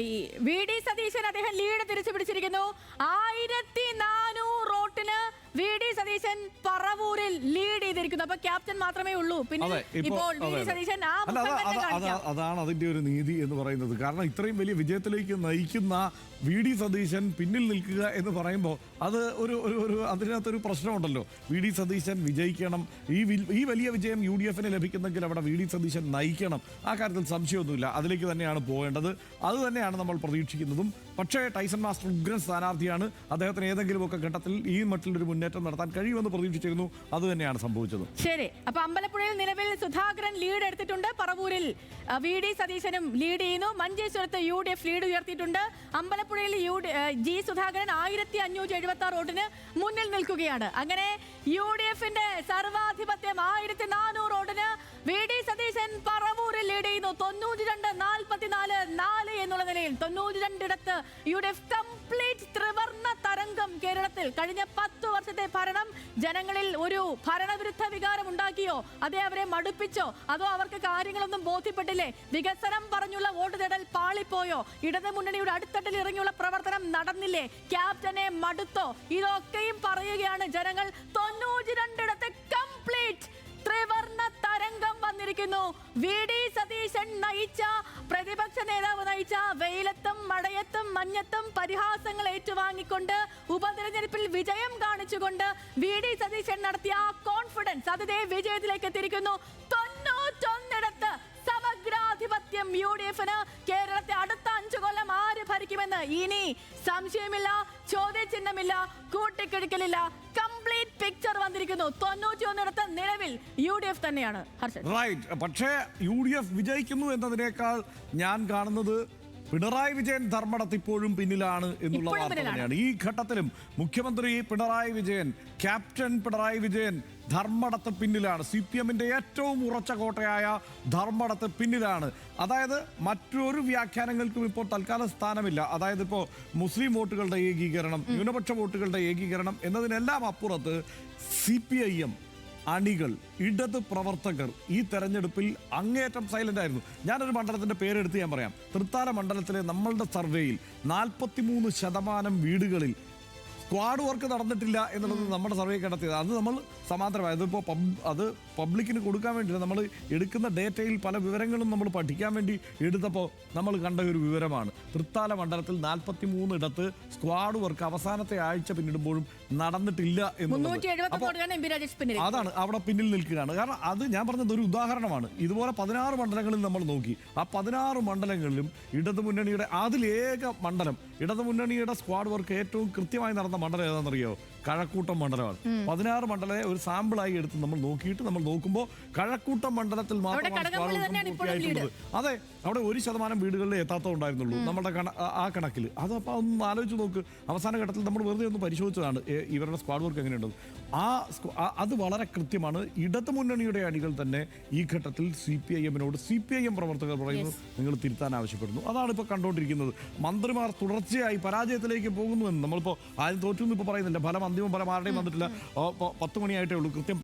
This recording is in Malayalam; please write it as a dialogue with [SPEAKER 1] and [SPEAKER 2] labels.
[SPEAKER 1] ഈ വി ഡി സതീശൻ അദ്ദേഹം ലീഡ് തിരിച്ചു പിടിച്ചിരിക്കുന്നു. 1400 വോട്ടിന് വി ഡി സതീശൻ പറവൂരിൽ ലീഡ് ചെയ്തിരിക്കുന്നു. അപ്പൊ ക്യാപ്റ്റൻ മാത്രമേ ഉള്ളൂ. പിന്നെ ഇപ്പോൾ വി ഡി സതീശൻ
[SPEAKER 2] അതാണ് അതിന്റെ ഒരു നീതി എന്ന് പറയുന്നത്. കാരണം ഇത്രയും വലിയ വിജയത്തിലേക്ക് നയിക്കുന്ന വി ഡി സതീശൻ പിന്നിൽ നിൽക്കുക എന്ന് പറയുമ്പോൾ അത് അതിനകത്തൊരു പ്രശ്നമുണ്ടല്ലോ. വി ഡി സതീശൻ വിജയിക്കണം, ഈ വലിയ വിജയം യു ഡി എഫിന് ലഭിക്കുന്നെങ്കിൽ അവിടെ വി ഡി സതീശൻ നയിക്കണം. ആ കാര്യത്തിൽ സംശയമൊന്നുമില്ല. അതിലേക്ക് തന്നെയാണ് പോകേണ്ടത്. അത് തന്നെയാണ് നമ്മൾ പ്രതീക്ഷിക്കുന്നതും. പക്ഷേ ടൈസൺ മാസ്റ്റർ ഉഗ്രൻ സ്ഥാനാർത്ഥിയാണ്. അദ്ദേഹത്തിന് ഏതെങ്കിലുമൊക്കെ ഘട്ടത്തിൽ ഈ മട്ടിലൊരു മുന്നേറ്റം നടത്താൻ കഴിയുമെന്ന് പ്രതീക്ഷിച്ചിരുന്നു. അത് തന്നെയാണ് സംഭവിച്ചത്.
[SPEAKER 1] ശരി, അപ്പൊ അമ്പലപ്പുഴയിൽ നിലവിൽ സുധാകരൻ ലീഡ് എടുത്തിട്ടുണ്ട്. പറവൂരിൽ വി ഡി സതീശനും ലീഡ് ചെയ്യുന്നു. മഞ്ചേശ്വരത്ത് യു ഡി എഫ് ലീഡ് ഉയർത്തിയിട്ടുണ്ട്. അമ്പലപ്പുഴയിൽ ജി സുധാകരൻ 1576 വോട്ടിന് മുന്നിൽ നിൽക്കുകയാണ്. അങ്ങനെ യു ഡി എഫിന്റെ സർവാധിപത്യം 1400 വോട്ടിന് വി ഡി സതീശൻ പറവൂരിൽ ലീഡ് ചെയ്യുന്നു. 92-44-4 എന്നുള്ള നിലയിൽ 92 യു ഡി എഫ് കംപ്ലീറ്റ് ത്രിവർണ്ണ തരംഗം കേരളത്തിൽ. കഴിഞ്ഞ 10 വർഷത്തെ ഭരണം ജനങ്ങളിൽ ഒരു ഭരണവിരുദ്ധ വികാരം ഉണ്ടാക്കിയോ? അതേ അവരെ മടുപ്പിച്ചോ? അതോ അവർക്ക് കാര്യങ്ങളൊന്നും ബോധ്യപ്പെട്ടില്ലേ? വികസനം പറഞ്ഞുള്ള വോട്ട് തേടൽ പാളിപ്പോയോ? ഇടത് മുന്നണിയുടെ അടിത്തട്ടിൽ ഇറങ്ങിയുള്ള പ്രവർത്തനം നടന്നില്ലേ? ക്യാപ്റ്റനെ മടുത്തോ? ഇതൊക്കെയും പറയുകയാണ് ജനങ്ങൾ. 92 കംപ്ലീറ്റ് ത്രിവർണ്ണ തരംഗം വന്നിരിക്കുന്നു. വി ഡി സതീശൻ നയിച്ച, പ്രതിപക്ഷ നേതാവ് നയിച്ച വെയിലത്തും മഴയത്തും മഞ്ഞത്തും പരിഹാസങ്ങൾ ഏറ്റുവാങ്ങിക്കൊണ്ട് ഉപതെരഞ്ഞെടുപ്പിൽ വിജയം കാണിച്ചുകൊണ്ട് വി ഡി സതീശൻ നടത്തിയ ആ കോൺഫിഡൻസ് അത് വിജയത്തിലേക്ക് എത്തിയിരിക്കുന്നു. 91 സമഗ്രാധിപത്യം യു ഡി എഫിന്. കേരളത്തെ അടുത്ത 5 കൊല്ലം ആര് ഭരിക്കുമെന്ന് ഇനി സംശയമില്ല, ചോദ്യചിഹ്നമില്ല, കൂട്ടിക്കിഴിക്കലില്ല. കംപ്ലീറ്റ് പിക്ചർ വന്നിരിക്കുന്നു. 91 നിലവിൽ യു ഡി എഫ് തന്നെയാണ്.
[SPEAKER 2] പക്ഷേ യു ഡി എഫ് വിജയിക്കുന്നു എന്നതിനേക്കാൾ ഞാൻ കാണുന്നത് പിണറായി വിജയൻ ധർമ്മടത്ത് ഇപ്പോഴും പിന്നിലാണ് എന്നുള്ള വാർത്ത തന്നെയാണ്. ഈ ഘട്ടത്തിലും മുഖ്യമന്ത്രി പിണറായി വിജയൻ, ക്യാപ്റ്റൻ പിണറായി വിജയൻ ധർമ്മടത്ത് പിന്നിലാണ്. CPM-ന്റെ ഏറ്റവും ഉറച്ച കോട്ടയായ ധർമ്മടത്ത് പിന്നിലാണ്. അതായത് മറ്റൊരു വ്യാഖ്യാനങ്ങൾക്കും ഇപ്പോൾ തൽക്കാല സ്ഥാനമില്ല. അതായത് ഇപ്പോൾ മുസ്ലിം വോട്ടുകളുടെ ഏകീകരണം, ന്യൂനപക്ഷ വോട്ടുകളുടെ ഏകീകരണം എന്നതിനെല്ലാം അപ്പുറത്ത് CPIM അണികൾ, ഇടത് പ്രവർത്തകർ ഈ തെരഞ്ഞെടുപ്പിൽ അങ്ങേയറ്റം സൈലന്റ് ആയിരുന്നു. ഞാനൊരു മണ്ഡലത്തിന്റെ പേരെടുത്ത് ഞാൻ പറയാം. തൃത്താല മണ്ഡലത്തിലെ നമ്മളുടെ സർവേയിൽ 43% വീടുകളിൽ സ്ക്വാഡ് വർക്ക് നടന്നിട്ടില്ല എന്നുള്ളത് നമ്മുടെ സർവേ കണ്ടെത്തിയത്. അത് നമ്മൾ സമാന്തരമായത് ഇപ്പോൾ അത് പബ്ലിക്കിന് കൊടുക്കാൻ വേണ്ടിയില്ല. നമ്മൾ എടുക്കുന്ന ഡേറ്റയിൽ പല വിവരങ്ങളും നമ്മൾ പഠിക്കാൻ വേണ്ടി എടുത്തപ്പോൾ നമ്മൾ കണ്ട ഒരു വിവരമാണ്. തൃത്താല മണ്ഡലത്തിൽ 43 ഇടത്ത് സ്ക്വാഡ് വർക്ക് അവസാനത്തെ ആഴ്ച പിന്നിടുമ്പോഴും നടന്നിട്ടില്ല എന്നുള്ളത്. അതാണ് അവിടെ പിന്നിൽ നിൽക്കുകയാണ്. കാരണം അത് ഞാൻ പറഞ്ഞത് ഒരു ഉദാഹരണമാണ്. ഇതുപോലെ 16 മണ്ഡലങ്ങളിൽ നമ്മൾ നോക്കി. ആ 16 മണ്ഡലങ്ങളിലും ഇടതുമുന്നണിയുടെ അതിലേക മണ്ഡലം, ഇടതുമുന്നണിയുടെ സ്ക്വാഡ് വർക്ക് ഏറ്റവും കൃത്യമായി നടന്ന മണ്ഡലം ഏതാണെന്നറിയോ? കഴക്കൂട്ടം മണ്ഡലമാണ്. 16 മണ്ഡലത്തെ ഒരു സാമ്പിളായി എടുത്ത് നമ്മൾ നോക്കുമ്പോൾ കഴക്കൂട്ടം മണ്ഡലത്തിൽ മാത്രമാണ്. അതെ, അവിടെ 1% വീടുകളിൽ എത്താത്തതുണ്ടായിരുന്നുള്ളൂ നമ്മുടെ ആ കണക്കിൽ. അതപ്പോൾ ഒന്ന് ആലോചിച്ച് നോക്ക്. അവസാന ഘട്ടത്തിൽ നമ്മൾ വെറുതെ ഒന്ന് പരിശോധിച്ചതാണ് ഇവരുടെ സ്ക്വാഡ് വർക്ക് എങ്ങനെയുണ്ടത്. അത് വളരെ കൃത്യമാണ്. ഇടതു മുന്നണിയുടെ അണികൾ തന്നെ ഈ ഘട്ടത്തിൽ CPIM-നോട്, CPIM പ്രവർത്തകർ പറയുന്നു നിങ്ങൾ തിരുത്താൻ ആവശ്യപ്പെടുന്നു. അതാണ് ഇപ്പോൾ കണ്ടുകൊണ്ടിരിക്കുന്നത്. മന്ത്രിമാർ തുടർച്ചയായി പരാജയത്തിലേക്ക് പോകുന്നുവെന്ന് നമ്മളിപ്പോൾ ആരും തോറ്റു ഇപ്പോൾ പറയുന്നില്ല. അന്തിമ ഫലം ആരുടെയും വന്നിട്ടില്ല. 10 മണിയായിട്ടേ ഉള്ളൂ. കൃത്യം